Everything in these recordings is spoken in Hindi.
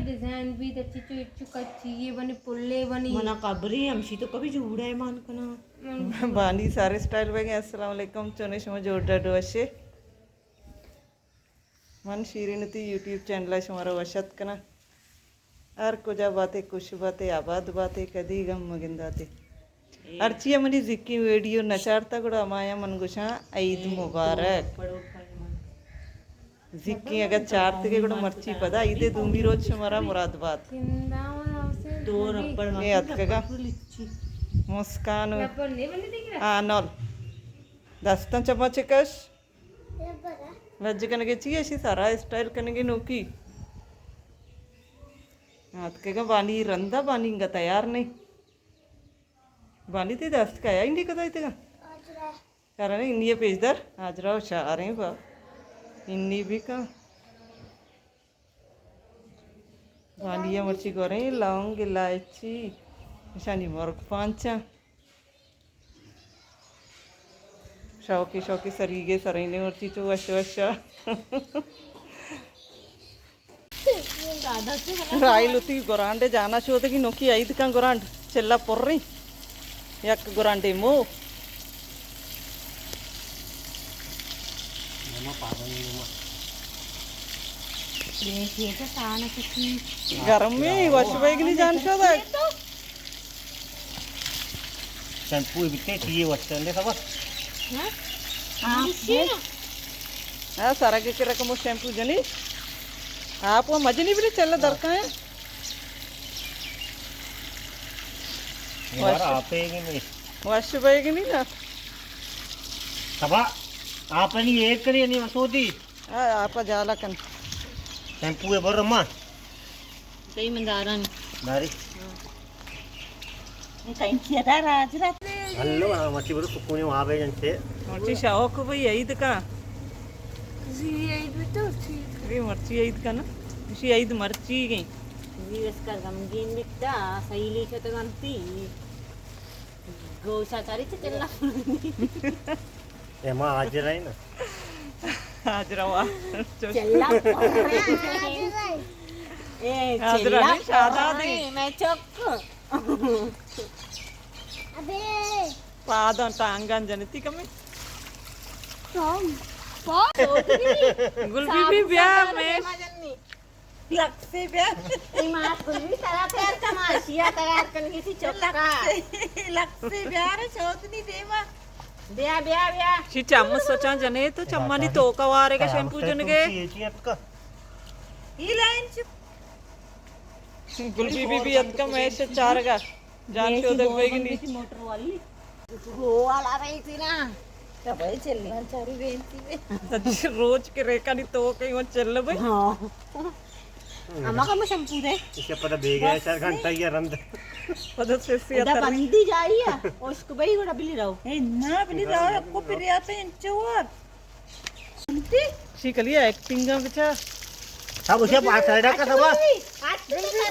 डिजाइन भी त्याची चुकाची ये बनी पुल्ले बनी मना काबरी आमची तो कभी जुड़ा है मान कना बानी सारे स्टाइल बघे अस्सलाम वालेकुम चोने शमा जोडा असे मन शीरीनती यूट्यूब चैनल शुमारा वशत कना और कुजा बातें कुछ बातें आबाद बातें कदी गम मगिंदाते अर्चिया मनी जिक्की वीडियो नचारता गुड़ा अमाया मन गुशा ईद मुबारक जिक्की अगर चारते के गुड़ा मर्ची पदा ईदे दूंगी रोज शुमारा मुरादबाद दो रबड़ ये अतकगा मुस्कान हाँ नॉल दस्ता चम्मच कश वज कनगे चाहिए ऐसी सारा स्टाइल कनगे नोकी अतकगा बानी रंदा बानी इंगा तैयार नहीं बानी ते दस्त का आया इंडी कदा इतगा कारण इन्नी पेजदार आज राव शार हैं बा इन्नी भी का बानिया मर्ची गोरे लौंग इलायची शानी मोरक पांचा शौकी शौकी सरीगे सरीने मर्ची चो वश वश राइल उती गोरांडे जाना शोध की नोकी आई का गोरांड चल्ला पोर्री यक गोरांडे मो गरम में वश बैगनी जान शोध शैम्पू बिकते चाहिए वचन दे सब हाँ सारा के रकम शैम्पू जनी आप वो मजनी भी चल दरका है आप नहीं वश बैगनी ना सबा आप नहीं एक करिए नहीं मसूदी हाँ आप जाला कन शैम्पू है बर अम्मा कई मंदारा दारी कहीं किया था राज रात हेलो मच्छी बर सुकूने वहां पे जन से मर्ची शौक भाई ईद का ये मर्ची ईद का ना इसी ईद मर्ची गई दिवस का गमगीन बिकता सही लिखे तो गंती गौशाचारी से चलना एमा आज रही ना आज रवा चलना ए आज चलना रही शादा दी मैं चौक अबे पादन टांगन जनती कमे गुलबी भी ब्याह में लक से ब्याह मां गुलबी तरह पैर तमाशिया तैयार करने की चौका लक से ब्याह रे छोतनी देवा ब्याह ब्याह ब्याह शी चम्मच सोचा जने तो चम्मा नी तो कवारे का शैम्पू जन के ई लाइन गुलबी भी अतका मैं से चार का जान शोध बैगनी मोटर वाली वो वाला रही थी ना तब भाई चलना चारू बेनती में रोज के रेका नी तो कहीं वो चल भाई हां अम्मा का शैम्पू दे इसके पता बेग है 4 घंटा या रंद पता से इधर बंदी जा रही है उसको भाई गोड़ा बिली रहो ए ना बिली रहो आपको फिर आते हैं चोर सुनती शिकलिया एक्टिंग का बेचा सब उसे पास साइड का सब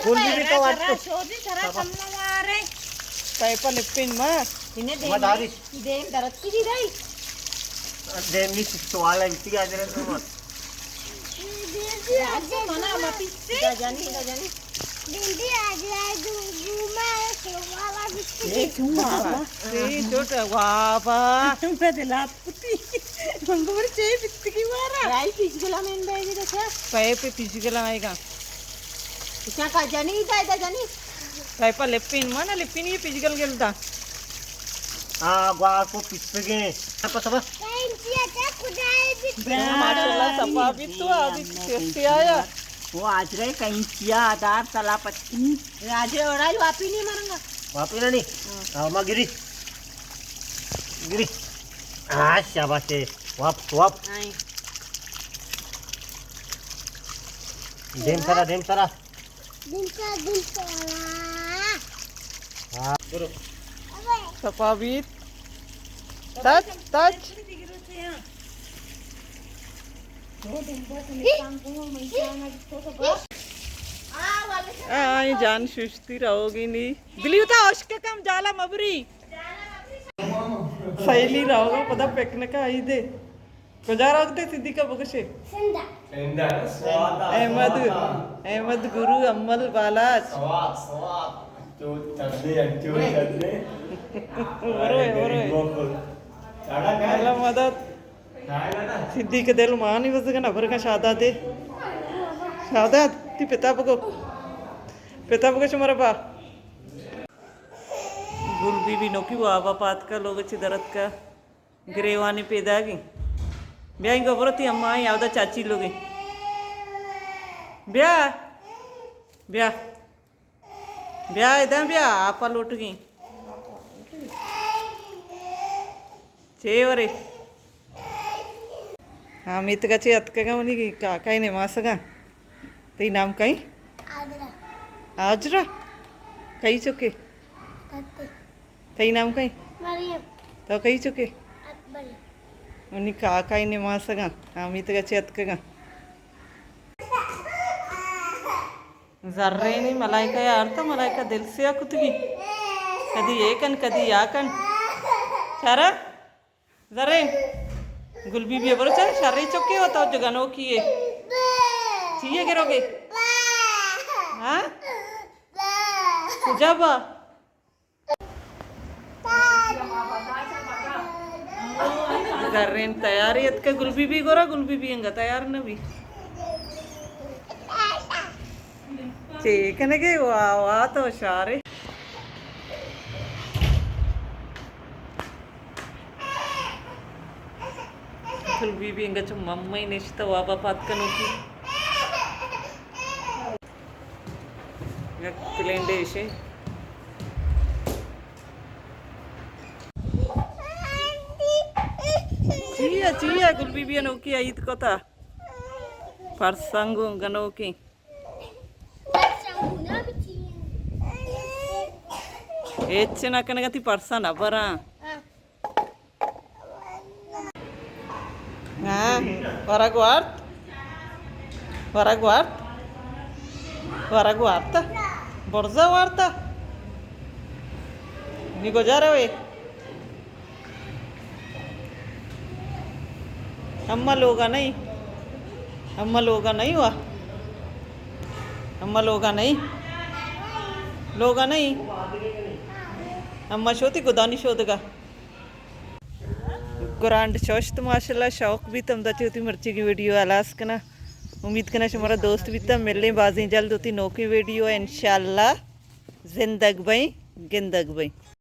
गुलबी तो आज शोधी तरह कमला मारे पाइपा लिपिन मां इन्हें दे मदारी दे दरद की दी रही देनी सवाल है इतनी आज रहे तो आज मना मत जानी दीदी आज घूमा वाला ए चुम्मा ए छोटा वाबा मैं दिला पुती मंगोर चे बित्ती की मारा राई पीछ गला में बैगे देखा पाइप पे फिजिकल आएगा क्या का जानी इधर जानी पाइपा लिपिन मां ना लिपिन ये फिजिकल गेलता हां बार को पिछ गए सब सब कैंचिया का खुदाई भी माशाल्लाह सफा भी तो आज कैसे आया वो आज रे कैंचिया आधार तला पत्नी आज रे ओराई वापी नहीं मारूंगा वापी ना नहीं हां मां गिरी गिरी आ शाबाश है वाप वाप नहीं देम सारा दिन का हां करो सफा भी टच टच आई जान सुस्ती रहोगी नहीं बिली उता उसके कम जाला मबरी सहेली रहोगा पता फेंकने का आई दे Kujar agte Siddiqa Bukashe. Ahmed Guru Ammal Balaj. Allah madad. Siddiqa del mani wasgan abar ka shadat ti pita buko shumara ba. गुल बीबी नोकी वो आवा पात का लोग अच्छी दरद का ग्रेवानी पैदा की ब्याह इनका बरती अम्मा यावदा चाची लोग ब्याह ब्याह ब्याह इधर ब्याह आपा लौट गई चेवरे हाँ मित का चे अतका मनी की काका ने मासगा ते नाम कहीं आजरा कहीं चुके कई नाम कहीं तो कहीं चुके उन्हीं काका ही निवासगा अमित का चेतकगा जर्रे नहीं मलाइका यार तो मलाइका दिल से आ कुतगी कदी एकन कदी याकन चारा जर्रे गुलबी भी बरो चल शर्री चुके हो तो जगनो किए चाहिए गिरोगे हाँ जब गर्रेन तैयारी अत का गुलबी भी गोरा गुलबी भी अंगा तैयार न भी चेकने के वाह तो शारे गुलबी भी अंगा चुम मम्मा ही निश्चित वापा पात कनो की क्लेंडे इसे Cia gulbi bi anoki ait kota parsangu ganoki echna kanagati parsana bara nah varaguart borza warta ni gojara we अम्मा लोगा नहीं हुआ अम्मा लोगा नहीं अम्मा शोती गुदानी शोधगा ग्रांड शौस्त माशाल्लाह शौक भी तम दा चौथी मिर्ची की वीडियो अलास कना उम्मीद करना हमारा दोस्त भी तम मिलने बाजी जल्द होती नौकी वीडियो इंशाल्लाह जिंदग भाई गिंदग भाई